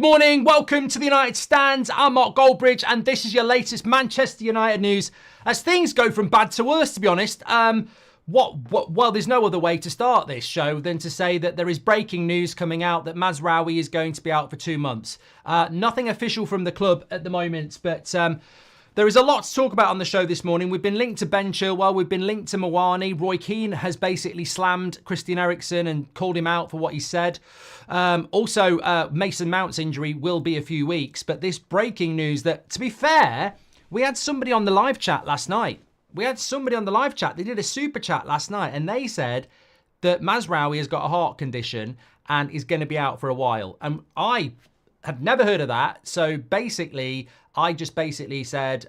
morning, welcome to the United Stand. I'm Mark Goldbridge, and this is your latest Manchester United news as things go from bad to worse, to be honest. Well, there's no other way to start this show than to say that there is breaking news coming out that Mazraoui is going to be out for 2 months. Nothing official from the club at the moment, but there is a lot to talk about on the show this morning. We've been linked to Ben Chilwell. We've been linked to Mawani. Roy Keane has basically slammed Christian Eriksen and called him out for what he said. Also, Mason Mount's injury will be a few weeks. But this breaking news that, to be fair, we had somebody on the live chat last night. They did a super chat last night, and they said that Mazraoui has got a heart condition and is going to be out for a while. And I had never heard of that. So basically, I just said,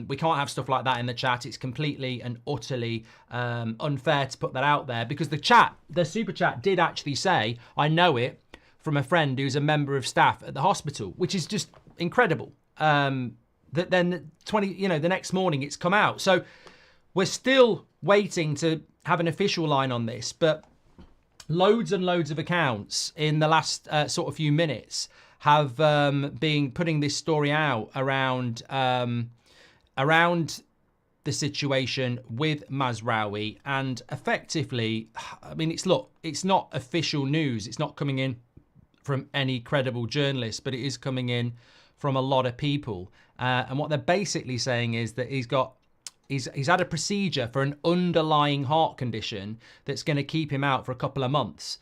we can't have stuff like that in the chat. It's completely and utterly unfair to put that out there, because the super chat did actually say, I know it from a friend who's a member of staff at the hospital, which is just incredible. That then the next morning it's come out. So we're still waiting to have an official line on this, but loads and loads of accounts in the last sort of few minutes have been putting this story out around the situation with Mazraoui, and effectively, I mean, it's not official news. It's not coming in from any credible journalist, but it is coming in from a lot of people. And what they're basically saying is that he's had a procedure for an underlying heart condition that's going to keep him out for a couple of months.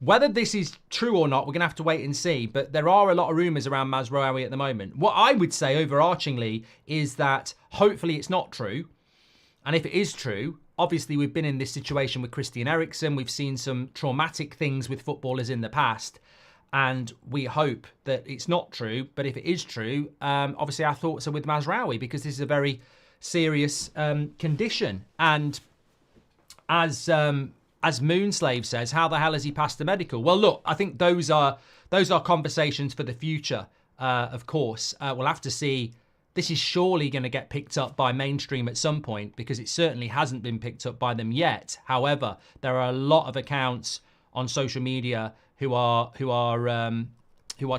Whether this is true or not, we're going to have to wait and see. But there are a lot of rumours around Mazraoui at the moment. What I would say overarchingly is that hopefully it's not true. And if it is true, obviously we've been in this situation with Christian Eriksen. We've seen some traumatic things with footballers in the past. And we hope that it's not true. But if it is true, obviously our thoughts are with Mazraoui, because this is a very serious condition. And as Moonslave says, how the hell has he passed the medical? Well, look, I think those are conversations for the future, of course. We'll have to see. This is surely going to get picked up by mainstream at some point, because it certainly hasn't been picked up by them yet. However, there are a lot of accounts on social media who are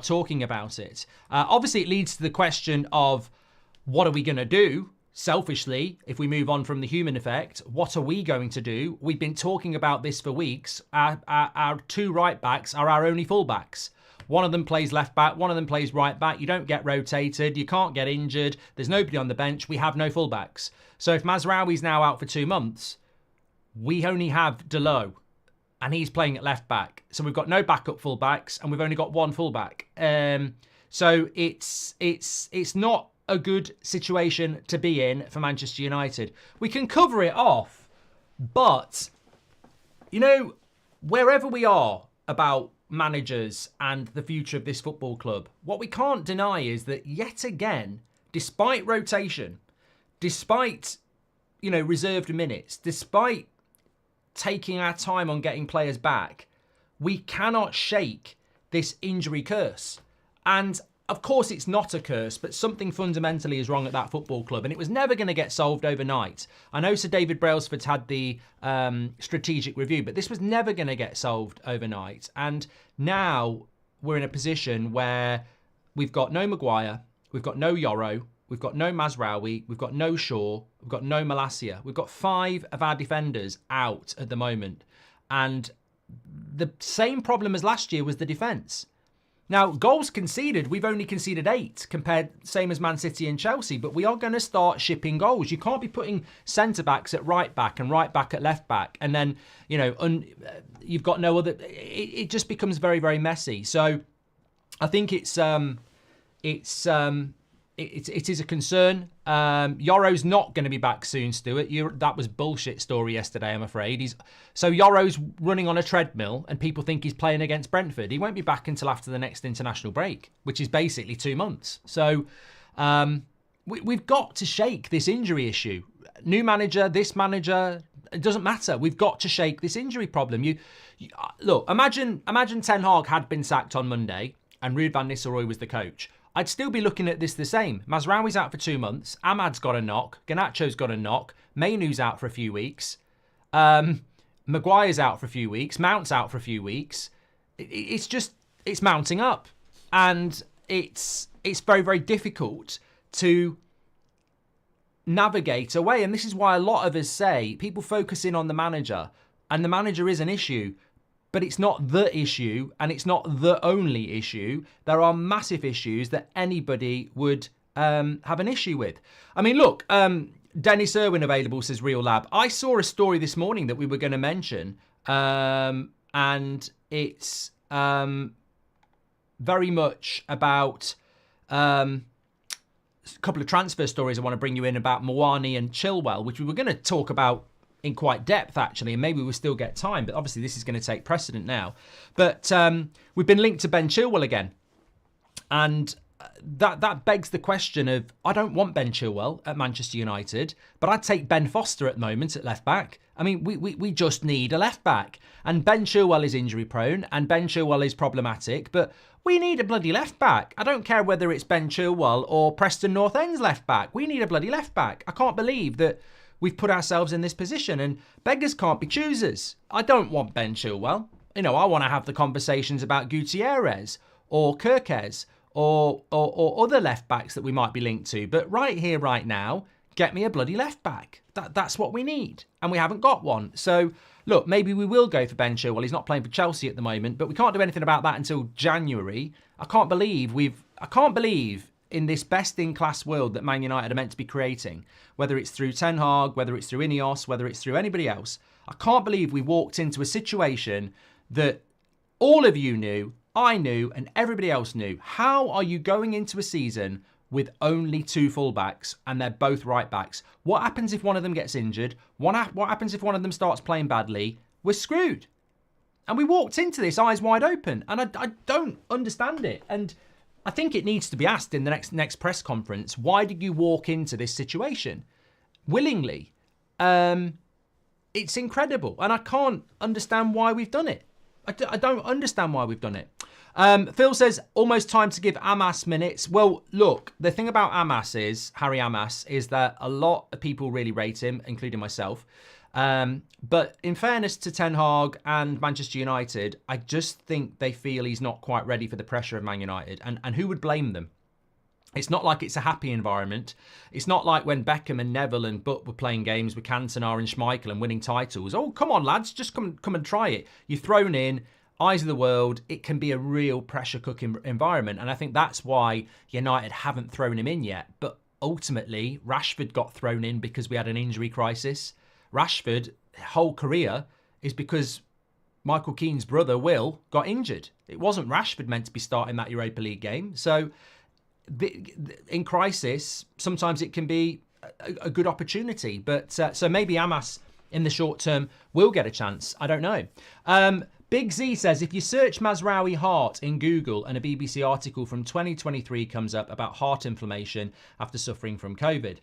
talking about it. Obviously, it leads to the question of, what are we going to do? Selfishly, if we move on from the human effect, what are we going to do? We've been talking about this for weeks. Our two right backs are our only full backs. One of them plays left back, one of them plays right back. You don't get rotated, you can't get injured, there's nobody on the bench, we have no full backs. So if Mazraoui's now out for 2 months, we only have Delo, and he's playing at left back. So we've got no backup full backs, and we've only got one full back. So it's not a good situation to be in for Manchester United. We can cover it off, but, wherever we are about managers and the future of this football club, what we can't deny is that yet again, despite rotation, despite, reserved minutes, despite taking our time on getting players back, we cannot shake this injury curse. And of course, it's not a curse, but something fundamentally is wrong at that football club, and it was never going to get solved overnight. I know Sir David Brailsford's had the strategic review, but this was never going to get solved overnight. And now we're in a position where we've got no Maguire, we've got no Yoro, we've got no Mazraoui, we've got no Shaw, we've got no Malacia. We've got 5 of our defenders out at the moment. And the same problem as last year was the defence. Now, goals conceded, we've only conceded 8, same as Man City and Chelsea, but we are going to start shipping goals. You can't be putting centre-backs at right back and right back at left back, and then, you've got no other. It just becomes very, very messy. So I think it is a concern. Yoro's not going to be back soon, Stuart. That was bullshit story yesterday, I'm afraid. So Yoro's running on a treadmill, and people think he's playing against Brentford. He won't be back until after the next international break, which is basically 2 months. So we've got to shake this injury issue. New manager, this manager, it doesn't matter. We've got to shake this injury problem. Look, imagine Ten Hag had been sacked on Monday and Ruud van Nistelrooy was the coach. I'd still be looking at this the same. Mazraoui's out for 2 months. Ahmad's got a knock. Garnacho's got a knock. Mainu's out for a few weeks. Maguire's out for a few weeks. Mount's out for a few weeks. It's just, it's mounting up, and it's very, very difficult to navigate away. And this is why a lot of us say people focus in on the manager, and the manager is an issue, but it's not the issue, and it's not the only issue. There are massive issues that anybody would have an issue with. I mean, look, Dennis Irwin available, says Real Lab. I saw a story this morning that we were going to mention, and it's very much about a couple of transfer stories I want to bring you in about Moani and Chilwell, which we were going to talk about in quite depth, actually, and maybe we'll still get time, but obviously this is going to take precedent now. But we've been linked to Ben Chilwell again, and that begs the question of, I don't want Ben Chilwell at Manchester United, but I'd take Ben Foster at the moment at left back. I mean, we just need a left back, and Ben Chilwell is injury prone, and Ben Chilwell is problematic, but we need a bloody left back. I don't care whether it's Ben Chilwell or Preston North End's left back. We need a bloody left back. I can't believe that we've put ourselves in this position, and beggars can't be choosers. I don't want Ben Chilwell. You know, I want to have the conversations about Gutierrez or Kirkes or other left backs that we might be linked to. But right here, right now, get me a bloody left back. That's what we need, and we haven't got one. So, look, maybe we will go for Ben Chilwell. He's not playing for Chelsea at the moment, but we can't do anything about that until January. I can't believe in this best-in-class world that Man United are meant to be creating, whether it's through Ten Hag, whether it's through Ineos, whether it's through anybody else, I can't believe we walked into a situation that all of you knew, I knew, and everybody else knew. How are you going into a season with only two fullbacks and they're both right backs? What happens if one of them gets injured? What happens if one of them starts playing badly? We're screwed. And we walked into this eyes wide open, and I don't understand it. And I think it needs to be asked in the next press conference, why did you walk into this situation willingly? It's incredible, and I can't understand why we've done it. I don't understand why we've done it. Phil says, almost time to give Amas minutes. Well, look, the thing about Harry Amas, is that a lot of people really rate him, including myself. But in fairness to Ten Hag and Manchester United, I just think they feel he's not quite ready for the pressure of Man United. And who would blame them? It's not like it's a happy environment. It's not like when Beckham and Neville and Butt were playing games with Cantona and Schmeichel and winning titles. Oh, come on, lads, just come and try it. You're thrown in, eyes of the world. It can be a real pressure cooking environment. And I think that's why United haven't thrown him in yet. But ultimately, Rashford got thrown in because we had an injury crisis. Rashford's whole career is because Michael Keane's brother, Will, got injured. It wasn't Rashford meant to be starting that Europa League game. So in crisis, sometimes it can be a good opportunity. But so maybe Amas in the short term will get a chance. I don't know. Big Z says, if you search Mazraoui heart in Google and a BBC article from 2023 comes up about heart inflammation after suffering from COVID.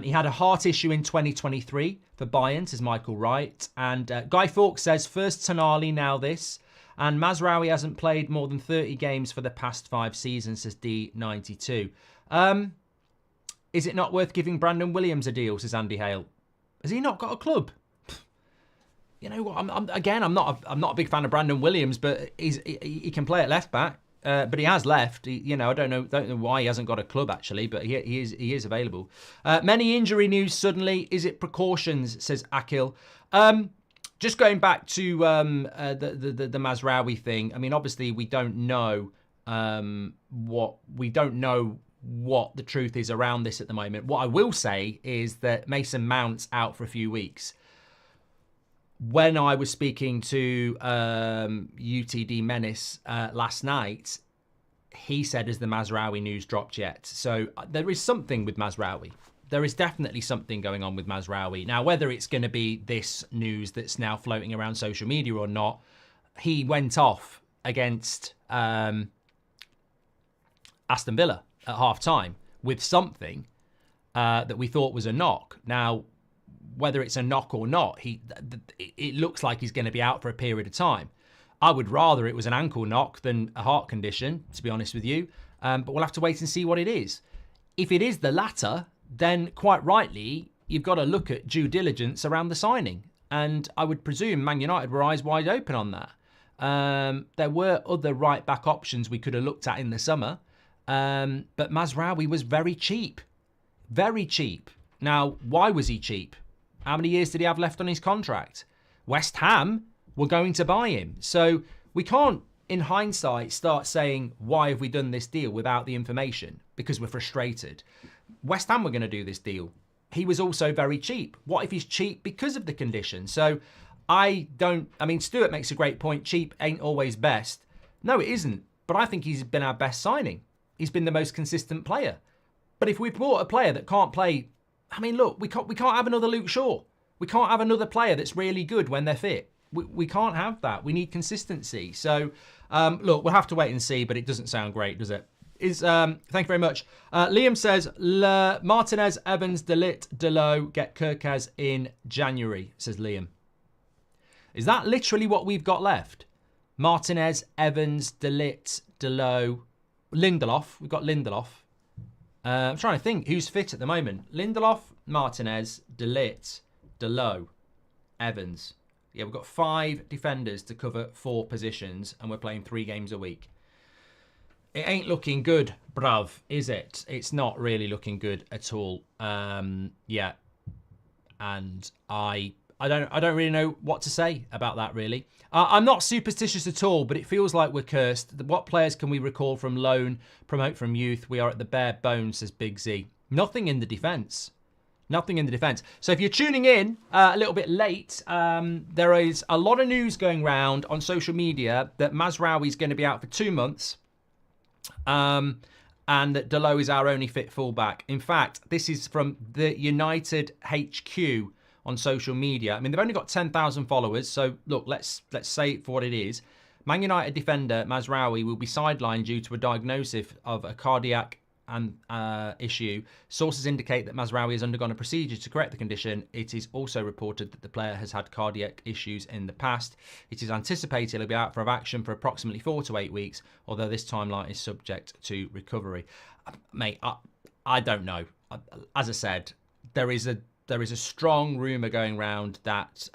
He had a heart issue in 2023 for Bayern, says Michael Wright. And Guy Fawkes says, first Tonali, now this. And Mazraoui hasn't played more than 30 games for the past 5 seasons, says D92. Is it not worth giving Brandon Williams a deal, says Andy Hale? Has he not got a club? You know what? I'm not a big fan of Brandon Williams, but he can play at left back. But he has left. I don't know why he hasn't got a club actually, but he is available. Many injury news suddenly. Is it precautions? Says Akil. Just going back to the Mazraoui thing. I mean, obviously we don't know what the truth is around this at the moment. What I will say is that Mason Mount's out for a few weeks. When I was speaking to UTD Menace last night, he said, has the Mazraoui news dropped yet? So there is something with Mazraoui. There is definitely something going on with Mazraoui. Now, whether it's going to be this news that's now floating around social media or not, he went off against Aston Villa at half-time with something that we thought was a knock. Now, whether it's a knock or not, it looks like he's going to be out for a period of time. I would rather it was an ankle knock than a heart condition, to be honest with you. But we'll have to wait and see what it is. If it is the latter, then quite rightly, you've got to look at due diligence around the signing. And I would presume Man United were eyes wide open on that. There were other right-back options we could have looked at in the summer. But Mazraoui was very cheap. Very cheap. Now, why was he cheap? How many years did he have left on his contract? West Ham were going to buy him. So we can't, in hindsight, start saying, why have we done this deal without the information? Because we're frustrated. West Ham were going to do this deal. He was also very cheap. What if he's cheap because of the condition? So Stuart makes a great point. Cheap ain't always best. No, it isn't. But I think he's been our best signing. He's been the most consistent player. But if we bought a player that can't play, look, we can't have another Luke Shaw. We can't have another player that's really good when they're fit. We can't have that. We need consistency. So, look, we'll have to wait and see, but it doesn't sound great, does it? Thank you very much. Liam says, Martinez, Evans, De Ligt, Delot, get Kirkaz in January, says Liam. Is that literally what we've got left? Martinez, Evans, De Ligt, Delot, Lindelof. We've got Lindelof. I'm trying to think who's fit at the moment. Lindelof, Martinez, De Ligt, Delot, Evans. Yeah, we've got 5 defenders to cover 4 positions, and we're playing 3 games a week. It ain't looking good, bruv, is it? It's not really looking good at all. Yeah, and I don't really know what to say about that, really. I'm not superstitious at all, but it feels like we're cursed. What players can we recall from loan, promote from youth? We are at the bare bones, says Big Z. Nothing in the defence. Nothing in the defence. So if you're tuning in a little bit late, there is a lot of news going around on social media that Mazraoui is going to be out for 2 months. And that Delot is our only fit fullback. In fact, this is from the United HQ on social media. They've only got 10,000 followers, so look, let's say it for what it is. Man United defender Mazraoui will be sidelined due to a diagnosis of a cardiac issue. Sources indicate that Mazraoui has undergone a procedure to correct the condition. It is also reported that the player has had cardiac issues in the past. It is anticipated he'll be out of action for approximately 4 to 8 weeks, although this timeline is subject to recovery. Mate, I don't know. As I said, there is a strong rumour going around that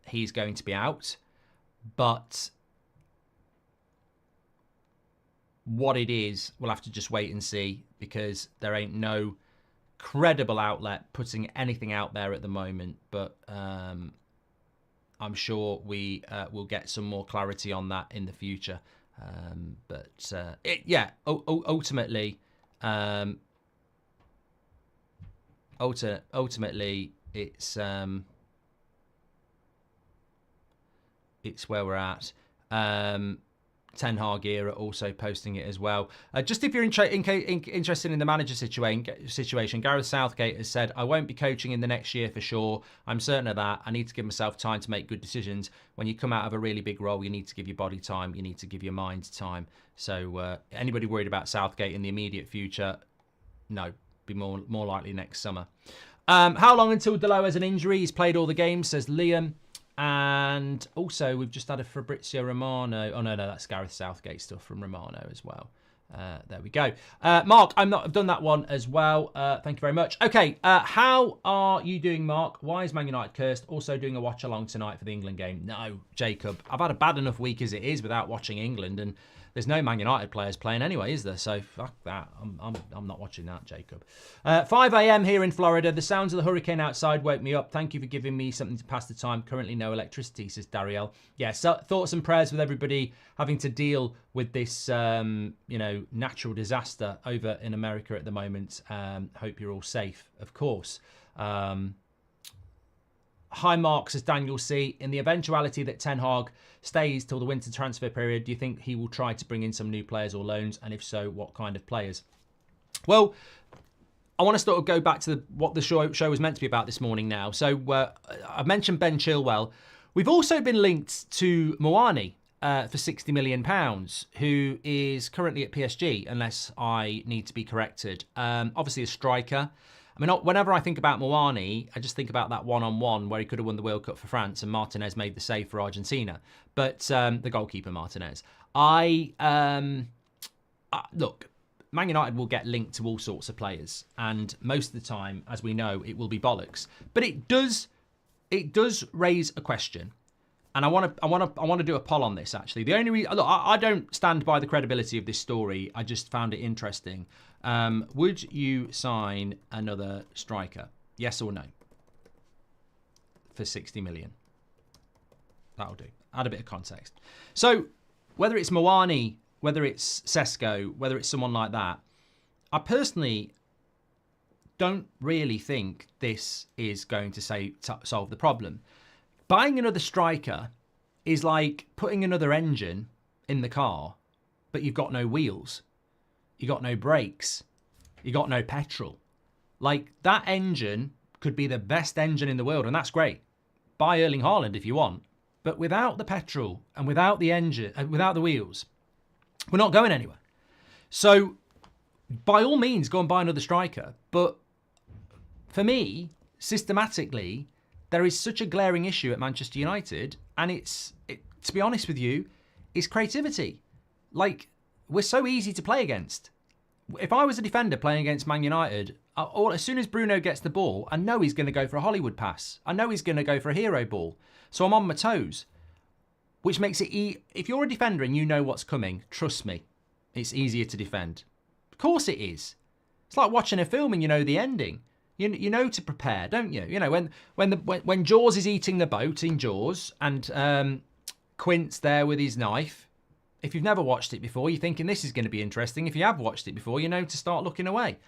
he's going to be out, but what it is, we'll have to just wait and see, because there ain't no credible outlet putting anything out there at the moment. But I'm sure we will get some more clarity on that in the future. Ultimately, it's where we're at. Ten Hag era also posting it as well. Just if you're interested in the manager situation, Gareth Southgate has said, I won't be coaching in the next year for sure. I'm certain of that. I need to give myself time to make good decisions. When you come out of a really big role, you need to give your body time. You need to give your mind time. So anybody worried about Southgate in the immediate future? No, be more likely next summer. How long until Delot has an injury? He's played all the games, says Liam. And also, we've just had a Fabrizio Romano. Oh, no, that's Gareth Southgate stuff from Romano as well. There we go. Mark, I've done that one as well. Thank you very much. Okay, how are you doing, Mark? Why is Man United cursed? Also doing a watch-along tonight for the England game. No, Jacob. I've had a bad enough week as it is without watching England, and there's no Man United players playing anyway, is there? So fuck that. I'm not watching that, Jacob. 5 a.m. here in Florida. The sounds of the hurricane outside woke me up. Thank you for giving me something to pass the time. Currently no electricity, says Dariel. Yeah, so thoughts and prayers with everybody having to deal with this, natural disaster over in America at the moment. Hope you're all safe, of course. Hi, Mark, says Daniel C. In the eventuality that Ten Hag stays till the winter transfer period, do you think he will try to bring in some new players or loans? And if so, what kind of players? Well, I want to sort of go back to what the show was meant to be about this morning now. So I mentioned Ben Chilwell. We've also been linked to Moani for £60 million, who is currently at PSG, unless I need to be corrected. Obviously a striker. Whenever I think about Moani, I just think about that one-on-one where he could have won the World Cup for France and Martinez made the save for Argentina. But the goalkeeper, Martinez. Look, Man United will get linked to all sorts of players. And most of the time, as we know, it will be bollocks. But it does raise a question. And I want to do a poll on this. Actually, the only reason, look, I don't stand by the credibility of this story. I just found it interesting. Would you sign another striker? Yes or no? For 60 million. That'll do. Add a bit of context. So whether it's Moani, whether it's Sesko, whether it's someone like that, I personally don't really think this is going to solve the problem. Buying another striker is like putting another engine in the car, but you've got no wheels, you got no brakes, you got no petrol. Like, that engine could be the best engine in the world, and that's great. Buy Erling Haaland if you want, but without the petrol and without the engine, without the wheels, we're not going anywhere. So, by all means, go and buy another striker. But for me, systematically, there is such a glaring issue at Manchester United, and to be honest with you, it's creativity. Like, we're so easy to play against. If I was a defender playing against Man United, as soon as Bruno gets the ball, I know he's going to go for a Hollywood pass. I know he's going to go for a hero ball. So I'm on my toes, which makes it if you're a defender and you know what's coming, trust me, it's easier to defend. Of course it is. It's like watching a film and you know the ending. You know to prepare, don't you? You know when Jaws is eating the boat in Jaws and Quint's there with his knife. If you've never watched it before, you're thinking this is going to be interesting. If you have watched it before, you know to start looking away.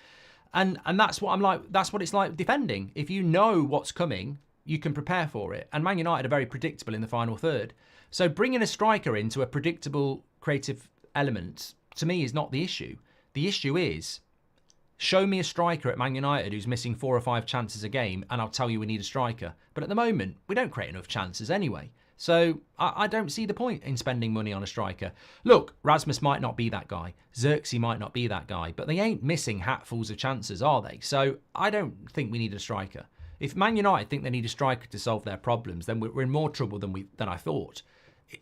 And that's what I'm like. That's what it's like defending. If you know what's coming, you can prepare for it. And Man United are very predictable in the final third. So bringing a striker into a predictable creative element, to me, is not the issue. The issue is, show me a striker at Man United who's missing 4 or 5 chances a game, and I'll tell you we need a striker. But at the moment, we don't create enough chances anyway. So I don't see the point in spending money on a striker. Look, Rasmus might not be that guy. Xerxes might not be that guy. But they ain't missing hatfuls of chances, are they? So I don't think we need a striker. If Man United think they need a striker to solve their problems, then we're in more trouble than I thought.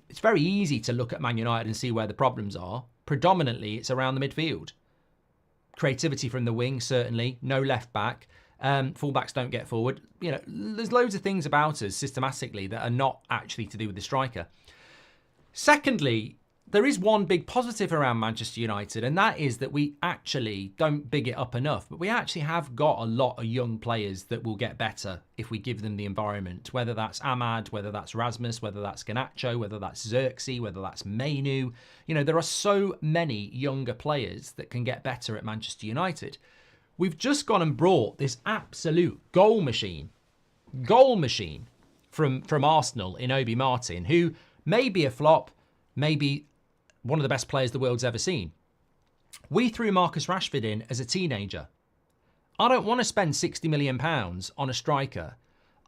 It's very easy to look at Man United and see where the problems are. Predominantly, it's around the midfield. Creativity from the wing, certainly. No left back. Fullbacks don't get forward. You know, there's loads of things about us systematically that are not actually to do with the striker. Secondly, there is one big positive around Manchester United, and that is that we actually don't big it up enough, but we actually have got a lot of young players that will get better if we give them the environment, whether that's Ahmad, whether that's Rasmus, whether that's Garnacho, whether that's Xerxes, whether that's Mainu. You know, there are so many younger players that can get better at Manchester United. We've just gone and brought this absolute goal machine from Arsenal in Obi Martin, who may be a flop, maybe one of the best players the world's ever seen. We threw Marcus Rashford in as a teenager. I don't want to spend £60 million on a striker.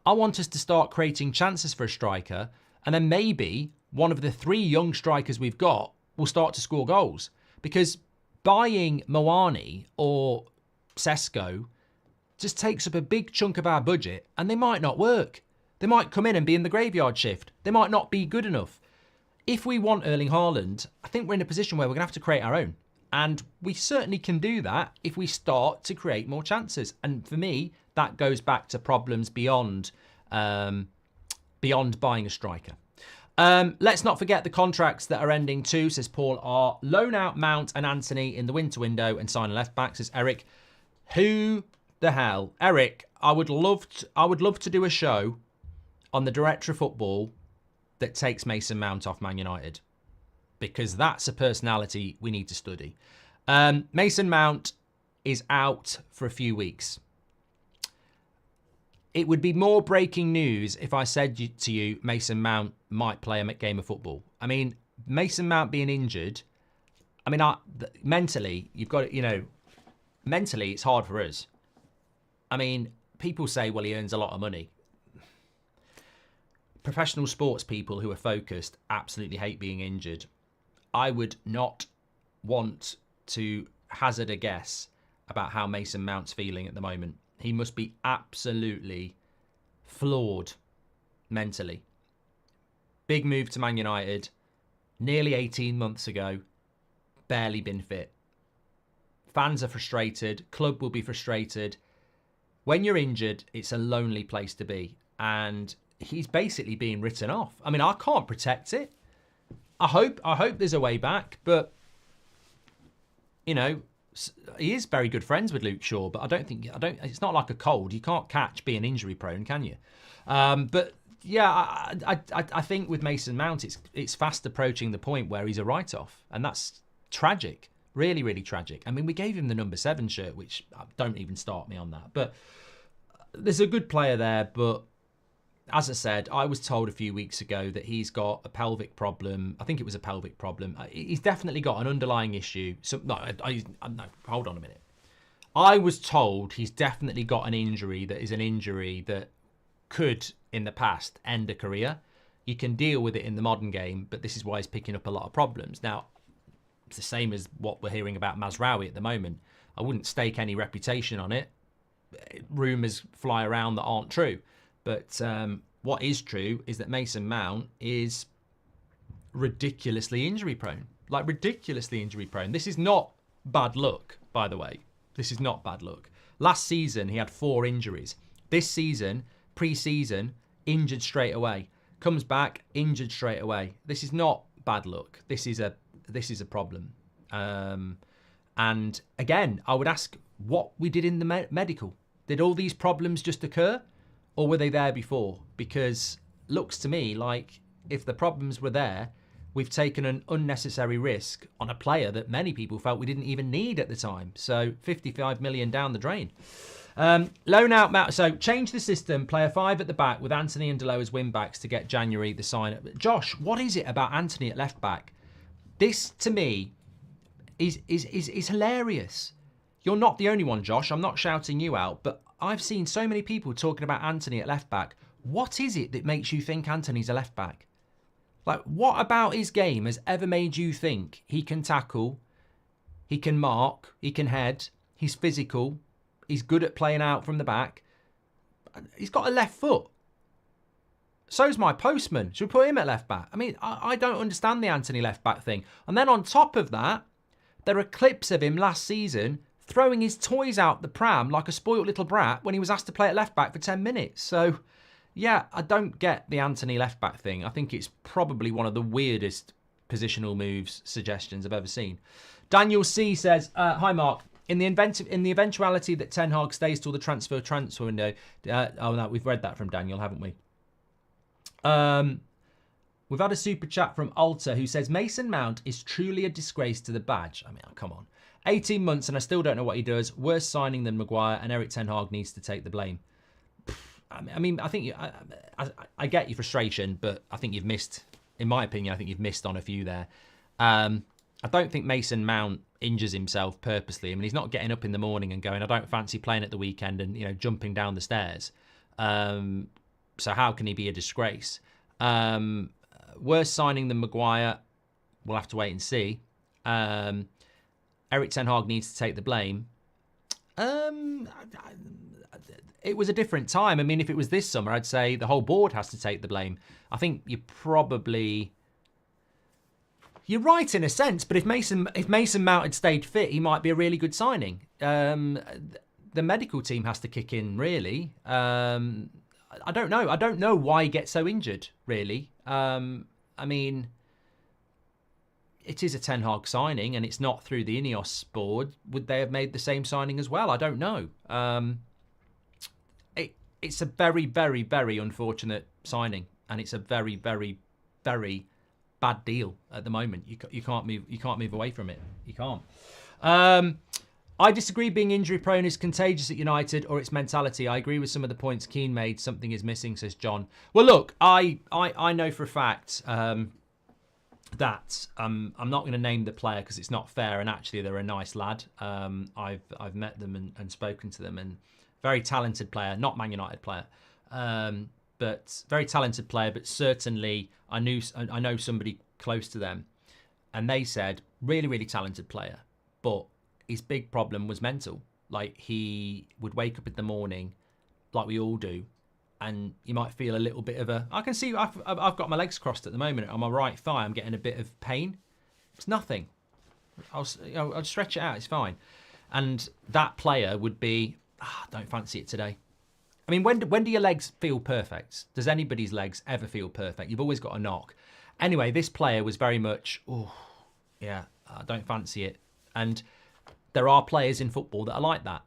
I want us to start creating chances for a striker, and then maybe one of the 3 young strikers we've got will start to score goals. Because buying Moani or Sesko just takes up a big chunk of our budget, and they might not work. They might come in and be in the graveyard shift. They might not be good enough. If we want Erling Haaland, I think we're in a position where we're going to have to create our own. And we certainly can do that if we start to create more chances. And for me, that goes back to problems beyond buying a striker. Let's not forget the contracts that are ending too, says Paul, are loan out Mount and Anthony in the winter window and sign a left back, says Eric. Who the hell? Eric, I would love to do a show on the director of football that takes Mason Mount off Man United, because that's a personality we need to study. Mason Mount is out for a few weeks. It would be more breaking news if I said to you Mason Mount might play a game of football. I mean, Mason Mount being injured, I mean, mentally, you've got to, mentally it's hard for us. I mean, people say, well, he earns a lot of money. Professional sports people who are focused absolutely hate being injured. I would not want to hazard a guess about how Mason Mount's feeling at the moment. He must be absolutely floored mentally. Big move to Man United, nearly 18 months ago, barely been fit. Fans are frustrated, club will be frustrated. When you're injured, it's a lonely place to be. And he's basically being written off. I mean, I can't protect it. I hope there's a way back, but you know, he is very good friends with Luke Shaw, but I don't. It's not like a cold. You can't catch being injury prone, can you? But yeah, I think with Mason Mount, it's fast approaching the point where he's a write-off, and that's tragic. Really, really tragic. I mean, we gave him the number 7 shirt, which don't even start me on that. But there's a good player there, but as I said, I was told a few weeks ago that he's got a pelvic problem. I think it was a pelvic problem. He's definitely got an underlying issue. No, hold on a minute. I was told he's definitely got an injury that is an injury that could, in the past, end a career. You can deal with it in the modern game, but this is why he's picking up a lot of problems. Now, it's the same as what we're hearing about Mazraoui at the moment. I wouldn't stake any reputation on it. Rumours fly around that aren't true. But what is true is that Mason Mount is ridiculously injury prone. Like, ridiculously injury prone. This is not bad luck, by the way. This is not bad luck. Last season, he had 4 injuries. This season, pre-season, injured straight away. Comes back, injured straight away. This is not bad luck. This is a problem. And again, I would ask what we did in the medical. Did all these problems just occur? Or were they there before? Because looks to me like if the problems were there, we've taken an unnecessary risk on a player that many people felt we didn't even need at the time. So 55 million down the drain. Loan out, so change the system, player 5 at the back with Anthony and Delo as wing-backs to get January the sign. Josh, what is it about Anthony at left-back? This, to me, is hilarious. You're not the only one, Josh. I'm not shouting you out, but I've seen so many people talking about Anthony at left-back. What is it that makes you think Anthony's a left-back? Like, what about his game has ever made you think he can tackle, he can mark, he can head, he's physical, he's good at playing out from the back? He's got a left foot. So's my postman. Should we put him at left-back? I mean, I don't understand the Anthony left-back thing. And then on top of that, there are clips of him last season throwing his toys out the pram like a spoilt little brat when he was asked to play at left-back for 10 minutes. So, yeah, I don't get the Anthony left-back thing. I think it's probably one of the weirdest positional moves suggestions I've ever seen. Daniel C says, hi, Mark. In the eventuality that Ten Hag stays till the transfer window... oh, no, we've read that from Daniel, haven't we? We've had a super chat from Alta who says, Mason Mount is truly a disgrace to the badge. I mean, oh, come on. 18 months and I still don't know what he does. Worse signing than Maguire, and Erik Ten Hag needs to take the blame. I mean, I think I get your frustration, but I think you've missed, in my opinion, I think you've missed on a few there. I don't think Mason Mount injures himself purposely. I mean, he's not getting up in the morning and going, I don't fancy playing at the weekend and, you know, jumping down the stairs. So how can he be a disgrace? Worse signing than Maguire, we'll have to wait and see. Erik Ten Hag needs to take the blame. It was a different time. I mean, if it was this summer, I'd say the whole board has to take the blame. I think you're right in a sense, but if Mason Mount had stayed fit, he might be a really good signing. The medical team has to kick in, really. I don't know. I don't know why he gets so injured, really. I mean, it is a Ten Hag signing, and it's not through the Ineos board. Would they have made the same signing as well? I don't know. It's a very, very, very unfortunate signing, and it's a very, very, very bad deal at the moment. You can't move away from it. You can't. I disagree being injury prone is contagious at United or its mentality. I agree with some of the points Keane made. Something is missing, says John. Well, look, I know for a fact that I'm not going to name the player because it's not fair, and actually they're a nice lad. I've met them and spoken to them, and very talented player, not Man United player, but very talented player. But certainly I know somebody close to them, and they said really, really talented player, but his big problem was mental. Like, he would wake up in the morning, like we all do, and you might feel a little bit of I can see I've got my legs crossed at the moment. On my right thigh, I'm getting a bit of pain. It's nothing. I'll stretch it out. It's fine. And that player would be, don't fancy it today. I mean, when do your legs feel perfect? Does anybody's legs ever feel perfect? You've always got a knock. Anyway, this player was very much, oh, yeah, I don't fancy it. And there are players in football that are like that.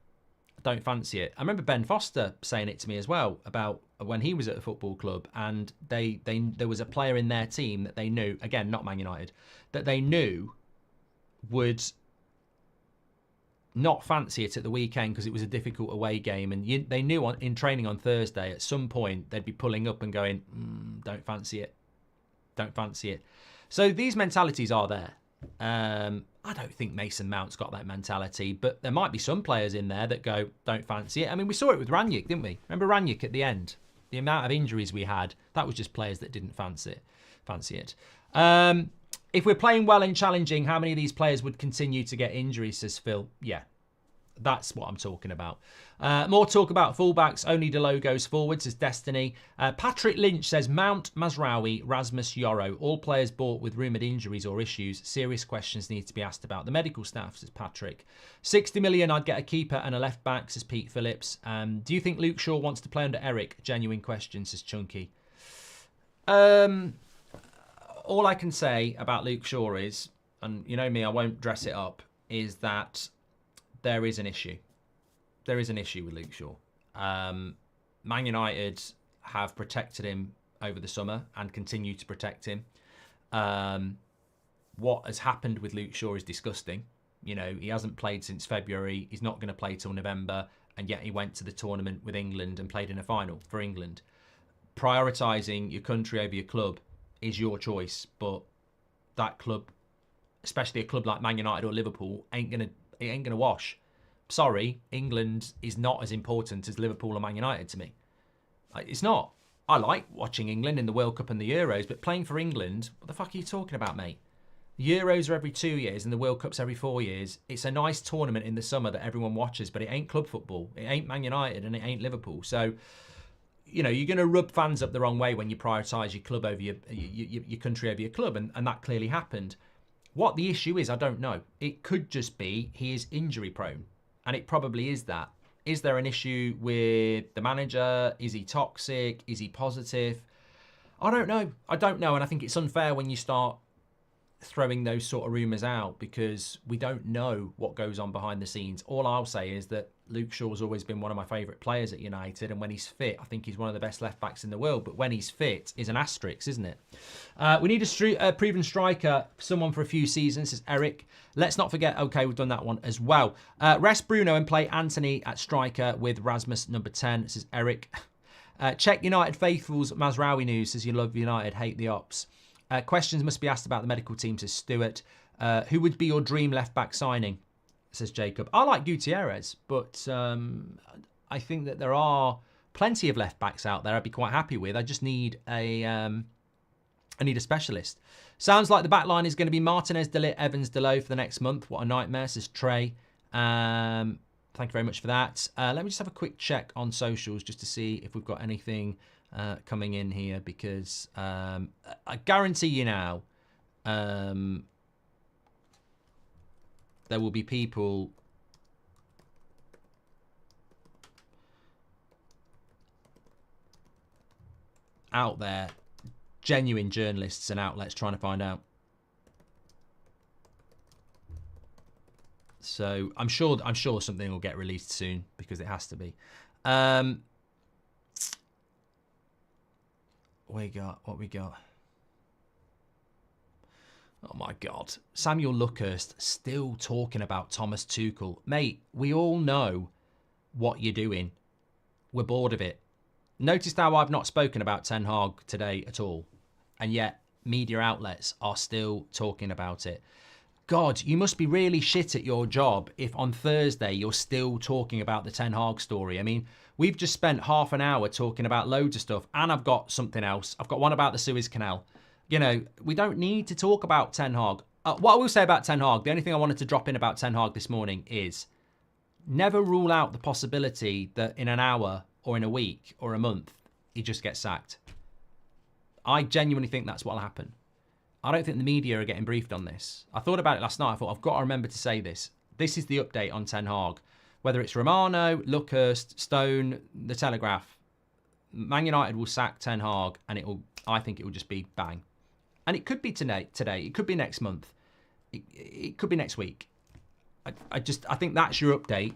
Don't fancy it. I remember Ben Foster saying it to me as well about when he was at a football club, and there was a player in their team that they knew, again, not Man United, that they knew would not fancy it at the weekend because it was a difficult away game, and they knew in training on Thursday at some point they'd be pulling up and going, don't fancy it, don't fancy it. So these mentalities are there. I don't think Mason Mount's got that mentality, but there might be some players in there that go, don't fancy it. I mean, we saw it with Ranić, didn't we? Remember Ranić at the end? The amount of injuries we had, that was just players that didn't fancy it. If we're playing well and challenging, how many of these players would continue to get injuries, says Phil? Yeah, that's what I'm talking about. More talk about fullbacks. Only Delo goes forward, says Destiny. Patrick Lynch says Mount, Mazraoui, Rasmus Yoro, all players bought with rumoured injuries or issues. Serious questions need to be asked about the medical staff, says Patrick. 60 million, I'd get a keeper and a left back, says Pete Phillips. Do you think Luke Shaw wants to play under Eric? Genuine question, says Chunky. All I can say about Luke Shaw is, and you know me, I won't dress it up, is that there is an issue. There is an issue with Luke Shaw. Man United have protected him over the summer and continue to protect him. What has happened with Luke Shaw is disgusting. You know, he hasn't played since February. He's not going to play till November. And yet he went to the tournament with England and played in a final for England. Prioritising your country over your club is your choice. But that club, especially a club like Man United or Liverpool, ain't gonna wash. Sorry, England is not as important as Liverpool or Man United to me. It's not. I like watching England in the World Cup and the Euros, but playing for England, what the fuck are you talking about, mate? The Euros are every 2 years and the World Cup's every 4 years. It's a nice tournament in the summer that everyone watches, but it ain't club football. It ain't Man United and it ain't Liverpool. So, you know, you're going to rub fans up the wrong way when you prioritise your club over your country over your club, and that clearly happened. What the issue is, I don't know. It could just be he is injury prone, and it probably is that. Is there an issue with the manager? Is he toxic? Is he positive? I don't know. And I think it's unfair when you start throwing those sort of rumours out because we don't know what goes on behind the scenes. All I'll say is that Luke Shaw's always been one of my favourite players at United, and when he's fit, I think he's one of the best left-backs in the world, but when he's fit is an asterisk, isn't it? We need a proven striker, someone for a few seasons, says Eric. Let's not forget, okay, we've done that one as well. Rest Bruno and play Anthony at striker with Rasmus number 10, says Eric. Check United Faithful's Mazraoui news, says you love United, hate the ops. Questions must be asked about the medical team, says Stuart. Who would be your dream left-back signing, says Jacob. I like Gutierrez, but I think that there are plenty of left-backs out there I'd be quite happy with. I just need I need a specialist. Sounds like the back line is going to be Martinez, De Ligt, Evans, Delo for the next month. What a nightmare, says Trey. Thank you very much for that. Let me just have a quick check on socials just to see if we've got anything coming in here, because I guarantee you now there will be people out there, genuine journalists and outlets trying to find out. So I'm sure something will get released soon because it has to be. What we got? Oh my God. Samuel Luckhurst still talking about Thomas Tuchel. Mate, we all know what you're doing. We're bored of it. Noticed how I've not spoken about Ten Hag today at all. And yet media outlets are still talking about it. God, you must be really shit at your job if on Thursday you're still talking about the Ten Hag story. I mean, we've just spent half an hour talking about loads of stuff, and I've got something else. I've got one about the Suez Canal. You know, we don't need to talk about Ten Hag. What I will say about Ten Hag, the only thing I wanted to drop in about Ten Hag this morning is never rule out the possibility that in an hour or in a week or a month, he just gets sacked. I genuinely think that's what will happen. I don't think the media are getting briefed on this. I thought about it last night. I thought, I've got to remember to say this. This is the update on Ten Hag. whether it's Romano, Luckhurst, Stone, The Telegraph, Man United will sack Ten Hag, and I think it will just be bang. And it could be today, it could be next month, it could be next week. I think that's your update.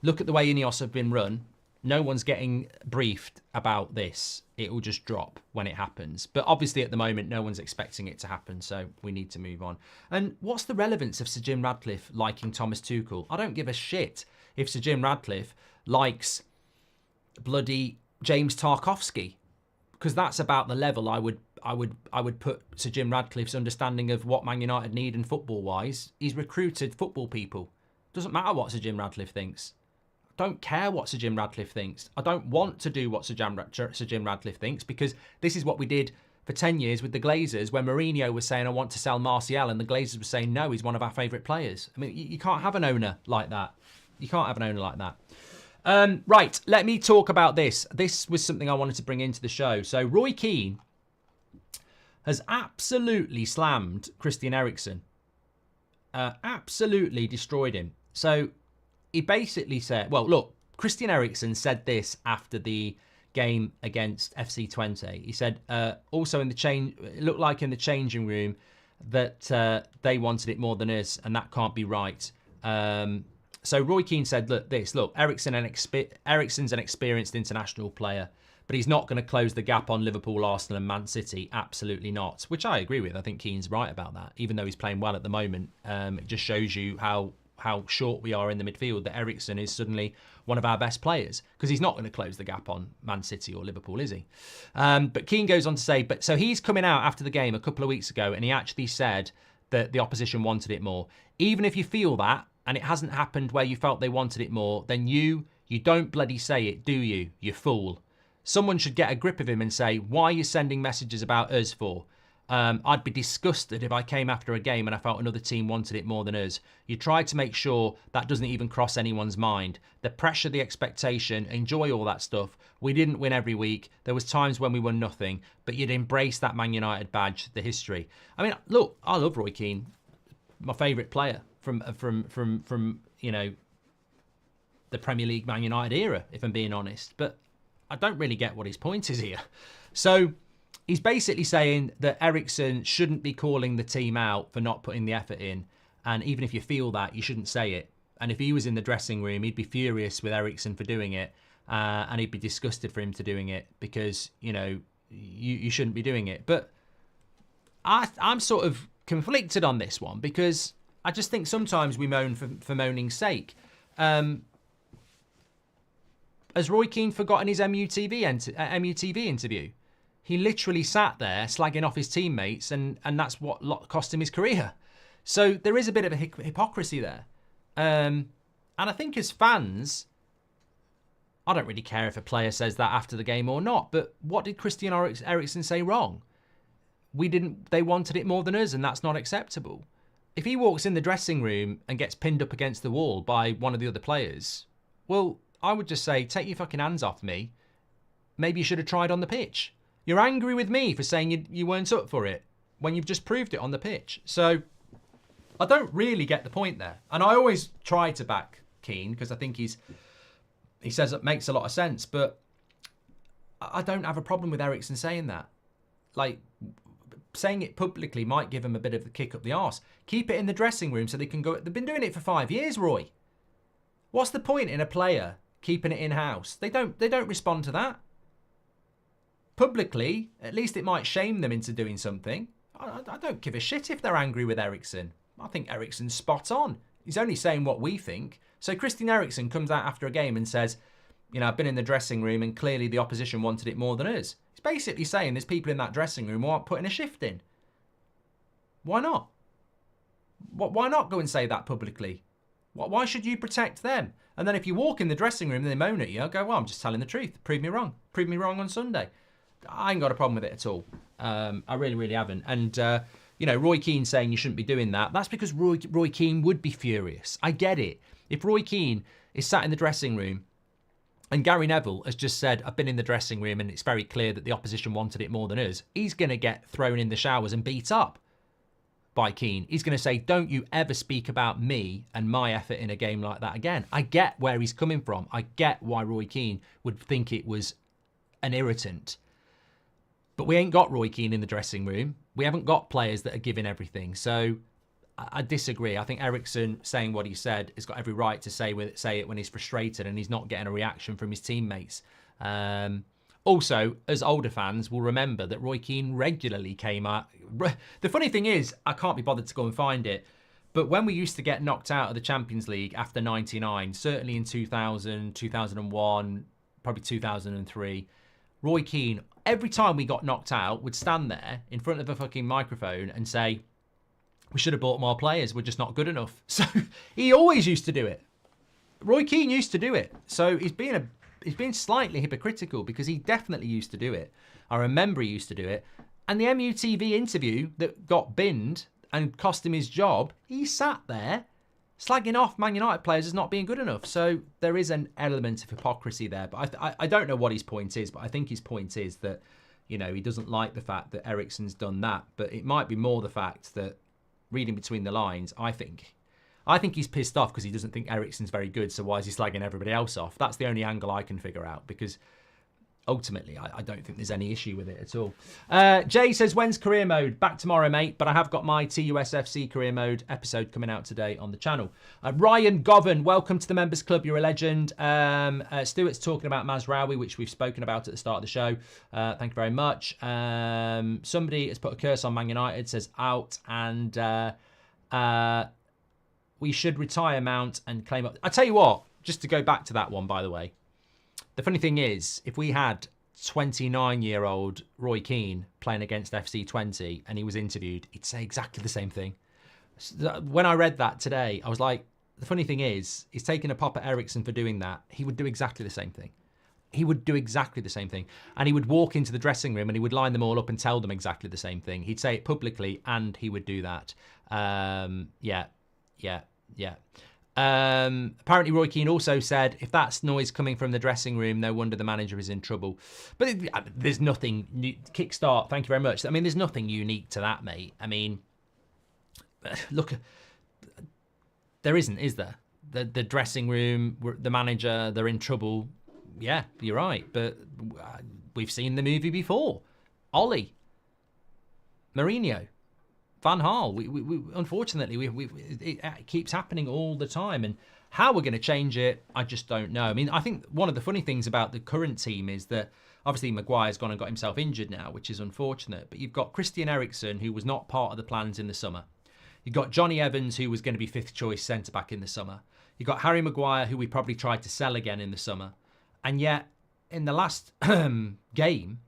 Look at the way Ineos have been run. No one's getting briefed about this. It will just drop when it happens. But obviously at the moment, no one's expecting it to happen, so we need to move on. And what's the relevance of Sir Jim Radcliffe liking Thomas Tuchel? I don't give a shit if Sir Jim Radcliffe likes bloody James Tarkowski, because that's about the level I would put Sir Jim Radcliffe's understanding of what Man United need and football-wise. He's recruited football people. Doesn't matter what Sir Jim Radcliffe thinks. Don't care what Sir Jim Radcliffe thinks. I don't want to do what Sir Jim Radcliffe thinks, because this is what we did for 10 years with the Glazers, when Mourinho was saying, I want to sell Martial, and the Glazers were saying, no, he's one of our favourite players. I mean, you can't have an owner like that. You can't have an owner like that. Right, let me talk about this. This was something I wanted to bring into the show. So Roy Keane has absolutely slammed Christian Eriksen. Absolutely destroyed him. So he basically said, well, look, Christian Eriksen said this after the game against FC Twente. He said, also in the change, it looked like in the changing room that they wanted it more than us, and that can't be right. So Roy Keane said, look, Eriksen's an experienced international player, but he's not going to close the gap on Liverpool, Arsenal and Man City. Absolutely not, which I agree with. I think Keane's right about that. Even though he's playing well at the moment, it just shows you how short we are in the midfield, that Eriksen is suddenly one of our best players, because he's not going to close the gap on Man City or Liverpool, is he? But Keane goes on to say, so he's coming out after the game a couple of weeks ago, and he actually said that the opposition wanted it more. Even if you feel that, and it hasn't happened where you felt they wanted it more, then you don't bloody say it, do you? You fool. Someone should get a grip of him and say, why are you sending messages about us for? I'd be disgusted if I came after a game and I felt another team wanted it more than us. You tried to make sure that doesn't even cross anyone's mind. The pressure, the expectation, enjoy all that stuff. We didn't win every week. There was times when we won nothing, but you'd embrace that Man United badge, the history. I mean, look, I love Roy Keane, my favourite player from you know, the Premier League Man United era, if I'm being honest. But I don't really get what his point is here. So he's basically saying that Eriksen shouldn't be calling the team out for not putting the effort in. And even if you feel that, you shouldn't say it. And if he was in the dressing room, he'd be furious with Eriksen for doing it. And he'd be disgusted for him to doing it, because, you know, you shouldn't be doing it. But I'm sort of conflicted on this one, because I just think sometimes we moan for moaning's sake. Has Roy Keane forgotten his MUTV interview? He literally sat there slagging off his teammates, and that's what cost him his career. So there is a bit of a hypocrisy there. And I think as fans, I don't really care if a player says that after the game or not, but what did Christian Eriksen say wrong? They wanted it more than us, and that's not acceptable. If he walks in the dressing room and gets pinned up against the wall by one of the other players, well, I would just say, take your fucking hands off me. Maybe you should have tried on the pitch. You're angry with me for saying you weren't up for it when you've just proved it on the pitch. So I don't really get the point there. And I always try to back Keane, because I think he says it makes a lot of sense. But I don't have a problem with Eriksen saying that. Like, saying it publicly might give him a bit of a kick up the arse. Keep it in the dressing room so they can go. They've been doing it for 5 years, Roy. What's the point in a player keeping it in-house? They don't respond to that. Publicly, at least it might shame them into doing something. I don't give a shit if they're angry with Eriksen. I think Eriksen's spot on. He's only saying what we think. So Christian Eriksen comes out after a game and says, you know, I've been in the dressing room and clearly the opposition wanted it more than us. He's basically saying there's people in that dressing room who aren't putting a shift in. Why not? Why not go and say that publicly? Why should you protect them? And then if you walk in the dressing room and they moan at you, I'll go, well, I'm just telling the truth. Prove me wrong. Prove me wrong on Sunday. I ain't got a problem with it at all. I really, really haven't. And, you know, Roy Keane saying you shouldn't be doing that, that's because Roy Keane would be furious. I get it. If Roy Keane is sat in the dressing room and Gary Neville has just said, I've been in the dressing room and it's very clear that the opposition wanted it more than us, he's going to get thrown in the showers and beat up. by Keane. He's going to say, don't you ever speak about me and my effort in a game like that again. I get where he's coming from. I get why Roy Keane would think it was an irritant. But we ain't got Roy Keane in the dressing room. We haven't got players that are giving everything. So I disagree. I think Erikson saying what he said has got every right to say it when he's frustrated and he's not getting a reaction from his teammates. Also, as older fans will remember that Roy Keane regularly came out. The funny thing is, I can't be bothered to go and find it, but when we used to get knocked out of the Champions League after 99, certainly in 2000, 2001, probably 2003, Roy Keane, every time we got knocked out, would stand there in front of a fucking microphone and say, we should have bought more players, we're just not good enough. So he always used to do it. Roy Keane used to do it. So he's being slightly hypocritical because he definitely used to do it. I remember he used to do it. And the MUTV interview that got binned and cost him his job, he sat there slagging off Man United players as not being good enough. So there is an element of hypocrisy there. But I don't know what his point is, but I think his point is that, you know, he doesn't like the fact that Erikson's done that. But it might be more the fact that, reading between the lines, I think he's pissed off because he doesn't think Erikson's very good, so why is he slagging everybody else off? That's the only angle I can figure out, because ultimately I don't think there's any issue with it at all. Jay says, when's career mode? Back tomorrow, mate, but I have got my TUSFC career mode episode coming out today on the channel. Ryan Govan, welcome to the Members Club. You're a legend. Stuart's talking about Mazraoui, which we've spoken about at the start of the show. Thank you very much. Somebody has put a curse on Man United, says out, and we should retire Mount and claim up. I tell you what, just to go back to that one, by the way, the funny thing is, if we had 29-year-old Roy Keane playing against FC20 and he was interviewed, he'd say exactly the same thing. When I read that today, I was like, the funny thing is, he's taking a pop at Erikson for doing that. He would do exactly the same thing. He would do exactly the same thing. And he would walk into the dressing room and he would line them all up and tell them exactly the same thing. He'd say it publicly and he would do that. Yeah. Apparently Roy Keane also said, if that's noise coming from the dressing room, no wonder the manager is in trouble. But there's nothing new. Kickstart, thank you very much. I mean, there's nothing unique to that, mate. I mean, look, there isn't, is there? The dressing room, the manager, they're in trouble. Yeah, you're right. But we've seen the movie before. Ollie, Mourinho, Van Gaal. We unfortunately, it keeps happening all the time. And how we're going to change it, I just don't know. I mean, I think one of the funny things about the current team is that obviously Maguire's gone and got himself injured now, which is unfortunate. But you've got Christian Eriksen, who was not part of the plans in the summer. You've got Johnny Evans, who was going to be fifth choice centre-back in the summer. You've got Harry Maguire, who we probably tried to sell again in the summer. And yet, in the last game,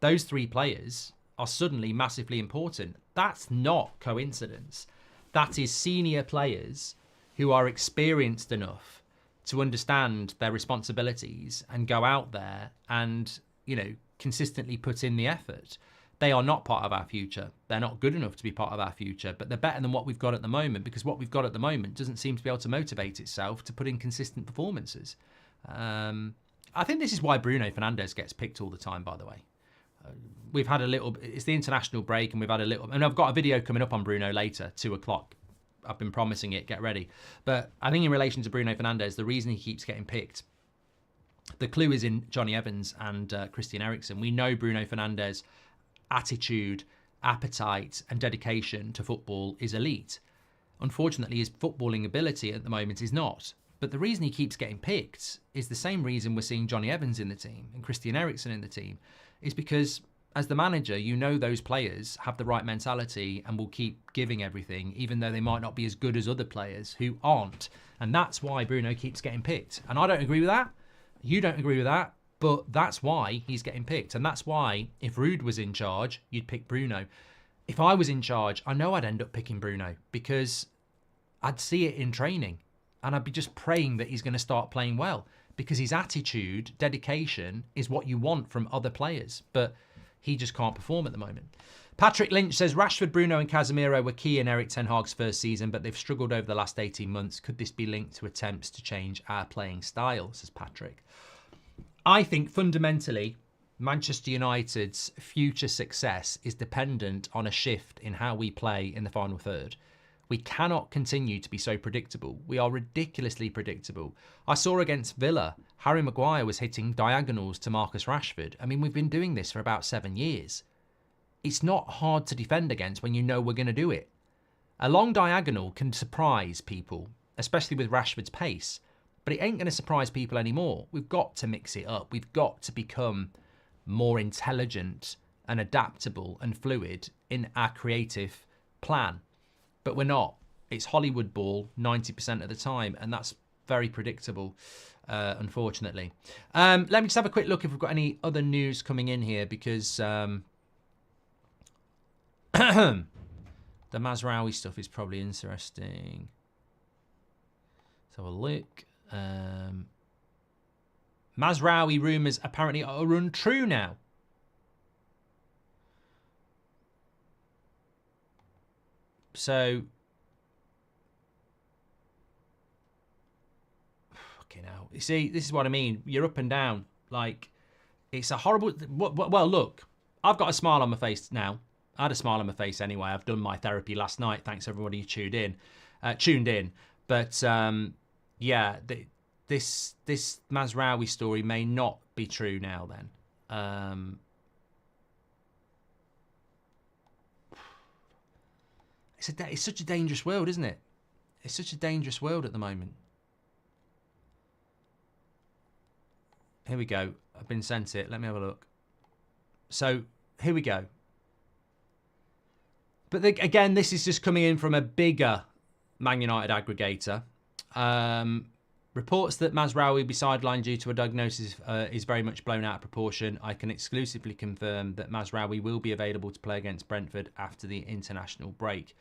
those three players are suddenly massively important. That's not coincidence. That is senior players who are experienced enough to understand their responsibilities and go out there and, you know, consistently put in the effort. They are not part of our future. They're not good enough to be part of our future, but they're better than what we've got at the moment, because what we've got at the moment doesn't seem to be able to motivate itself to put in consistent performances. I think this is why Bruno Fernandez gets picked all the time, by the way. We've had a little, it's the international break, and we've had a little, and I've got a video coming up on Bruno later, 2 o'clock. I've been promising it, get ready. But I think in relation to Bruno Fernandez, the reason he keeps getting picked, the clue is in Johnny Evans and Christian Eriksen. We know Bruno Fernandez' attitude, appetite and dedication to football is elite. Unfortunately, his footballing ability at the moment is not. But the reason he keeps getting picked is the same reason we're seeing Johnny Evans in the team and Christian Eriksen in the team, is because as the manager, you know those players have the right mentality and will keep giving everything, even though they might not be as good as other players who aren't. And that's why Bruno keeps getting picked. And I don't agree with that. You don't agree with that. But that's why he's getting picked. And that's why if Ruud was in charge, you'd pick Bruno. If I was in charge, I know I'd end up picking Bruno, because I'd see it in training. And I'd be just praying that he's going to start playing well, because his attitude, dedication is what you want from other players. But he just can't perform at the moment. Patrick Lynch says, Rashford, Bruno and Casemiro were key in Erik ten Hag's first season, but they've struggled over the last 18 months. Could this be linked to attempts to change our playing style, says Patrick? I think fundamentally, Manchester United's future success is dependent on a shift in how we play in the final third. We cannot continue to be so predictable. We are ridiculously predictable. I saw against Villa, Harry Maguire was hitting diagonals to Marcus Rashford. I mean, we've been doing this for about 7 years. It's not hard to defend against when you know we're going to do it. A long diagonal can surprise people, especially with Rashford's pace, but it ain't going to surprise people anymore. We've got to mix it up. We've got to become more intelligent and adaptable and fluid in our creative plan. But we're not. It's Hollywood ball 90% of the time, and that's very predictable, unfortunately. Let me just have a quick look if we've got any other news coming in here, because the Mazraoui stuff is probably interesting. Let's have a look. Mazraoui rumours apparently are untrue now. So, fucking hell. You see, this is what I mean. You're up and down. Like, it's a horrible... Well, look, I've got a smile on my face now. I had a smile on my face anyway. I've done my therapy last night. Thanks everybody who tuned in. But, yeah, this Mazraoui story may not be true now then. It's such a dangerous world, isn't it? It's such a dangerous world at the moment. Here we go. I've been sent it. Let me have a look. So, here we go. But again, this is just coming in from a bigger Man United aggregator. Reports that Mazraoui will be sidelined due to a diagnosis is very much blown out of proportion. I can exclusively confirm that Mazraoui will be available to play against Brentford after the international break.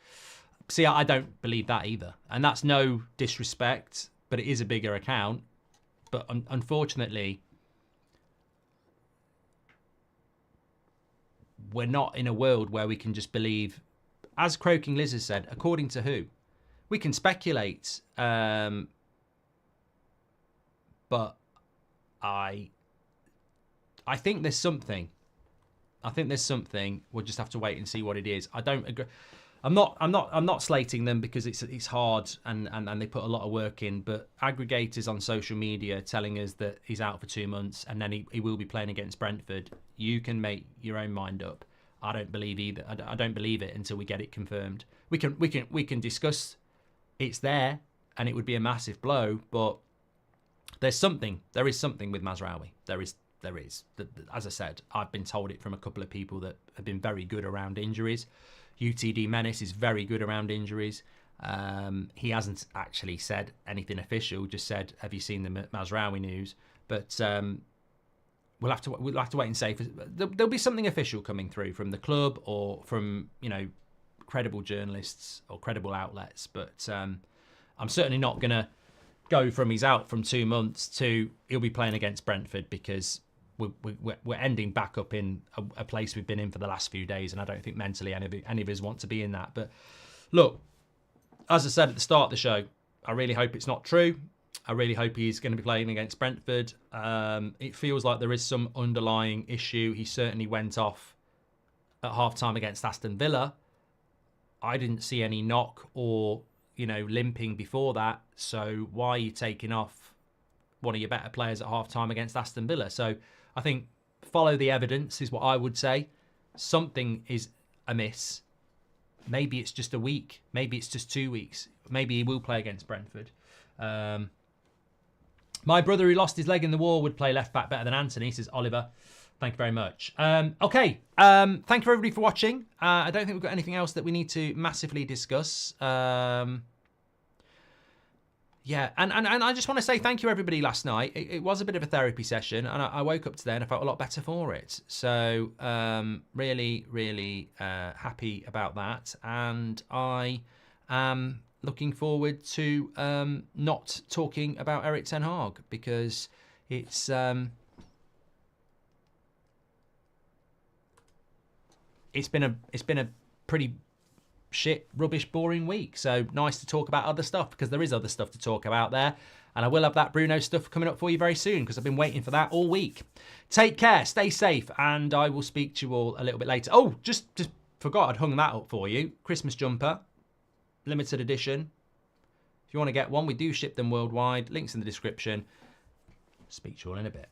See, I don't believe that either. And that's no disrespect, but it is a bigger account. But unfortunately, we're not in a world where we can just believe, as Croaking Liz has said, according to who? We can speculate, but I think there's something. I think there's something. We'll just have to wait and see what it is. I don't agree. I'm not slating them because it's hard and they put a lot of work in. But aggregators on social media telling us that he's out for 2 months and then he will be playing against Brentford. You can make your own mind up. I don't believe either. I don't believe it until we get it confirmed. We can discuss. It's there, and it would be a massive blow, but there's something. There is something with Mazraoui. There is. As I said, I've been told it from a couple of people that have been very good around injuries. UTD Menace is very good around injuries. He hasn't actually said anything official. Just said, "Have you seen the Mazraoui news?" But we'll have to wait and see. There'll be something official coming through from the club or from credible journalists or credible outlets. But I'm certainly not going to go from he's out from 2 months to he'll be playing against Brentford, because we're ending back up in a place we've been in for the last few days, and I don't think mentally any of us want to be in that. But look, as I said at the start of the show, I really hope it's not true. I really hope he's going to be playing against Brentford. It feels like there is some underlying issue. He certainly went off at half-time against Aston Villa. I didn't see any knock or limping before that. So why are you taking off one of your better players at half-time against Aston Villa? So I think follow the evidence is what I would say. Something is amiss. Maybe it's just a week. Maybe it's just 2 weeks. Maybe he will play against Brentford. My brother who lost his leg in the war would play left-back better than Anthony, says Oliver. Thank you very much. Okay. Thank you everybody for watching. I don't think we've got anything else that we need to massively discuss. Yeah, and I just want to say thank you everybody last night. It was a bit of a therapy session, and I woke up today and I felt a lot better for it. So really, really happy about that. And I am looking forward to not talking about Erik ten Hag, because it's been a pretty shit, rubbish, boring week. So nice to talk about other stuff, because there is other stuff to talk about there. And I will have that Bruno stuff coming up for you very soon, because I've been waiting for that all week. Take care, stay safe, and I will speak to you all a little bit later. Oh, just forgot I'd hung that up for you. Christmas jumper, limited edition. If you want to get one, we do ship them worldwide. Links in the description. Speak to you all in a bit.